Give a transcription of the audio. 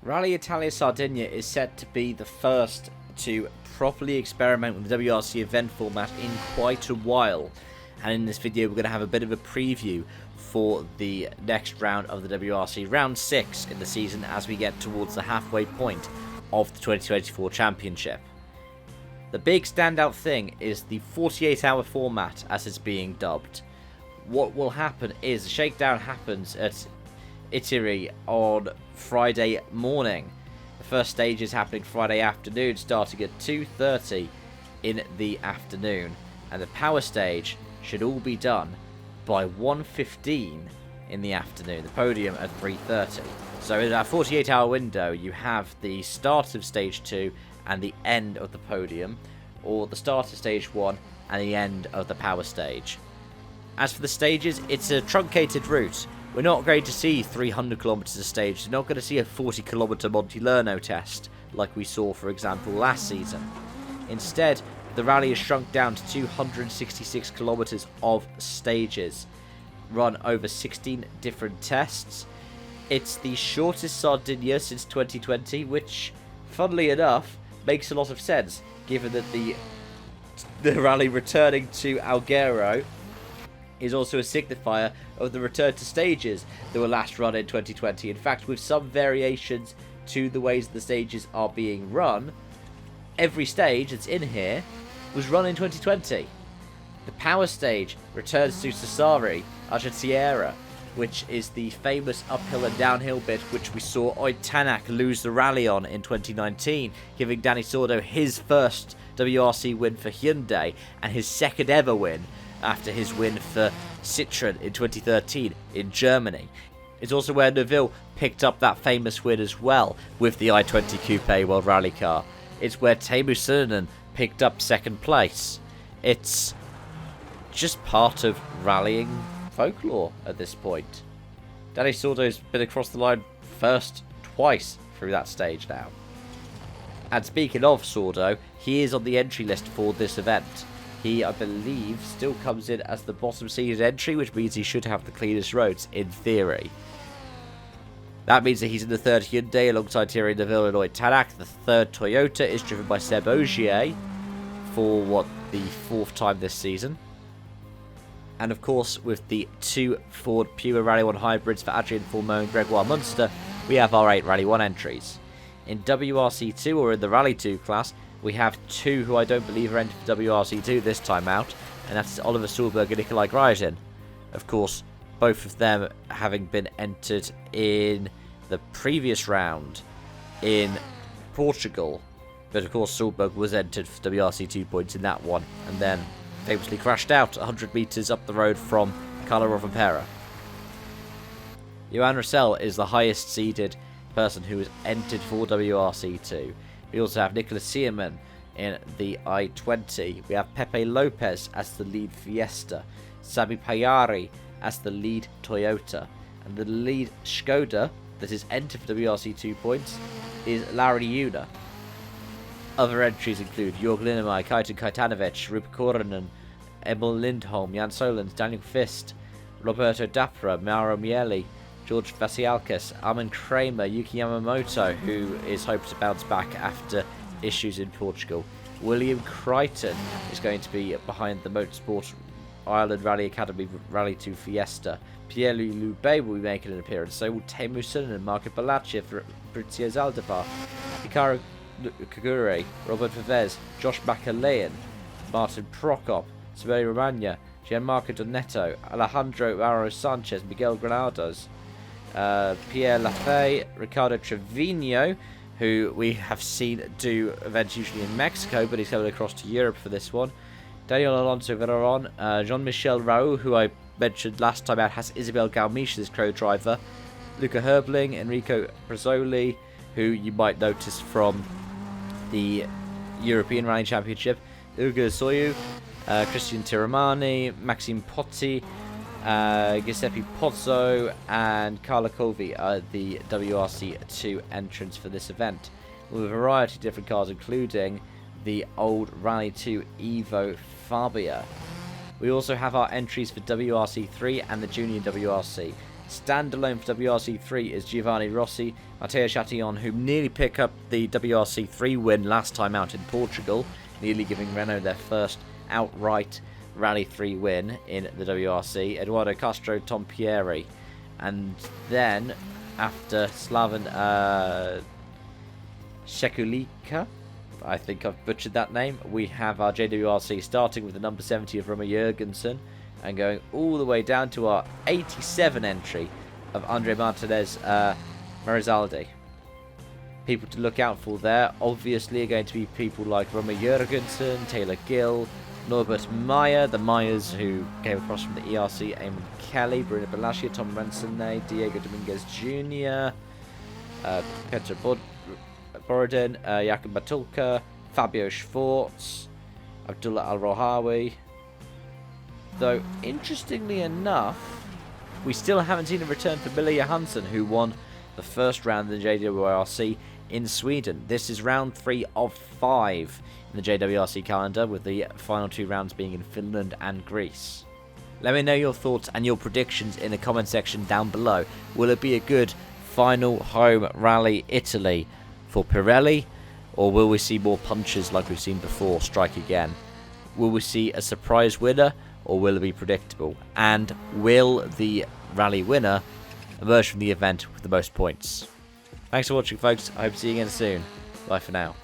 Rally Italia Sardegna is set to be the first to properly experiment with the WRC event format in quite a while, and in this video we're going to have a bit of a preview for the next round of the WRC, round 6 in the season, as we get towards the halfway point of the 2024 championship. The big standout thing is the 48-hour format, as it's being dubbed. What will happen is the shakedown happens at Italia on Friday morning. The first stage is happening Friday afternoon, starting at 2:30 in the afternoon, and the power stage should all be done by 1:15 in the afternoon. The podium at 3:30. So in that 48-hour window, you have the start of stage 2 and the end of the podium, or the start of stage 1 and the end of the power stage. As for the stages, it's a truncated route. We're not going to see 300 kilometers a stage. We're not going to see a 40-kilometer Monte Lerno test like we saw, for example, last season. Instead, the rally is shrunk down to 266 kilometers of stages, run over 16 different tests. It's the shortest Sardinia since 2020, which, funnily enough, makes a lot of sense, given that the rally returning to Alghero is also a signifier of the return to stages that were last run in 2020. In fact, with some variations to the ways the stages are being run, every stage that's in here was run in 2020. The power stage returns to Sassari, Argentiera, which is the famous uphill and downhill bit which we saw Oid Tanak lose the rally on in 2019, giving Dani Sordo his first WRC win for Hyundai and his second ever win after his win for Citroën in 2013 in Germany. It's also where Neville picked up that famous win as well with the i20 Coupe World Rally car. It's where Teemu Süninen picked up second place. It's just part of rallying folklore at this point. Dani Sordo's been across the line first twice through that stage now. And speaking of Sordo, he is on the entry list for this event. He, I believe, still comes in as the bottom seeded entry, which means he should have the cleanest roads, in theory. That means that he's in the third Hyundai alongside Thierry Neuville and Oid Tanak. The third Toyota is driven by Seb Ogier for, the fourth time this season. And of course, with the two Ford Puma Rally 1 hybrids for Adrien Fourmont and Gregoire Munster, we have our 8 Rally 1 entries. In WRC2, or in the Rally 2 class, we have two who I don't believe are entered for WRC2 this time out, and that's Oliver Solberg and Nikolai Grajin. Of course, both of them having been entered in the previous round in Portugal. But of course, Solberg was entered for WRC2 points in that one, and then famously crashed out 100 metres up the road from Carlo Rovanperä. Johan Roussel is the highest seeded person who is entered for WRC2. We also have Nicolas Sierman in the I-20. We have Pepe Lopez as the lead Fiesta, Sami Payari as the lead Toyota, and the lead Skoda that is entered for WRC2 points is Lauri Una. Other entries include Jörg Linnemeyer, Kaiten Kaitanovic, Rupa Korhonen, Emil Lindholm, Jan Solens, Daniel Fist, Roberto Dapra, Mauro Miele, George Vasialkis, Armin Kramer, Yuki Yamamoto, who is hoped to bounce back after issues in Portugal. William Crichton is going to be behind the Motorsport Ireland Rally Academy Rally 2 Fiesta. Pierre-Louis Loubet will be making an appearance, so will Teemu Süninen, Marco Balachev, Fabrizio Zaldivar, Hikaru Kagure, Robert Vivez, Josh Makalayan, Martin Prokop, Sibeli Romagna, Gianmarco Donetto, Alejandro Mauro Sanchez, Miguel Granados, Pierre Lafay, Ricardo Trevino, who we have seen do events usually in Mexico, but he's coming across to Europe for this one. Daniel Alonso Veron, Jean-Michel Raoult, who I mentioned last time out, has Isabel Galmiche as co-driver. Luca Herbling, Enrico Brazzoli, who you might notice from the European Rally Championship, Ugo Soyu, Christian Tiramani, Maxime Potti, Giuseppe Pozzo, and Carla Colvi are the WRC2 entrants for this event, with a variety of different cars, including the old Rally 2 Evo Fabia. We also have our entries for WRC3 and the Junior WRC. Standalone for WRC3 is Giovanni Rossi, Matteo Chatillon, who nearly picked up the WRC3 win last time out in Portugal, nearly giving Renault their first outright Rally 3 win in the WRC. Eduardo Castro, Tom Pieri. And then, after Slaven Shekulika, I think I've butchered that name, we have our JWRC starting with the number 70 of Romain Jurgensen and going all the way down to our 87 entry of Andre Martinez Marizaldi. People to look out for there obviously are going to be people like Romain Jurgensen, Taylor Gill, Norbert Meyer, the Meyers who came across from the ERC, Eamon Kelly, Bruno Balacia, Tom Rensone, Diego Dominguez Jr., Petr Borodin, Jakub Batulka, Fabio Schwartz, Abdullah Al-Rohawi. Though, interestingly enough, we still haven't seen a return for Mille Johansson, who won the first round of the JWRC in Sweden. This is round 3 of 5 in the JWRC calendar, with the final 2 rounds being in Finland and Greece. Let me know your thoughts and your predictions in the comment section down below. Will it be a good final home rally Italy for Pirelli, or will we see more punches like we've seen before strike again? Will we see a surprise winner, or will it be predictable? And will the rally winner emerge from the event with the most points? Thanks for watching, folks. I hope to see you again soon. Bye for now.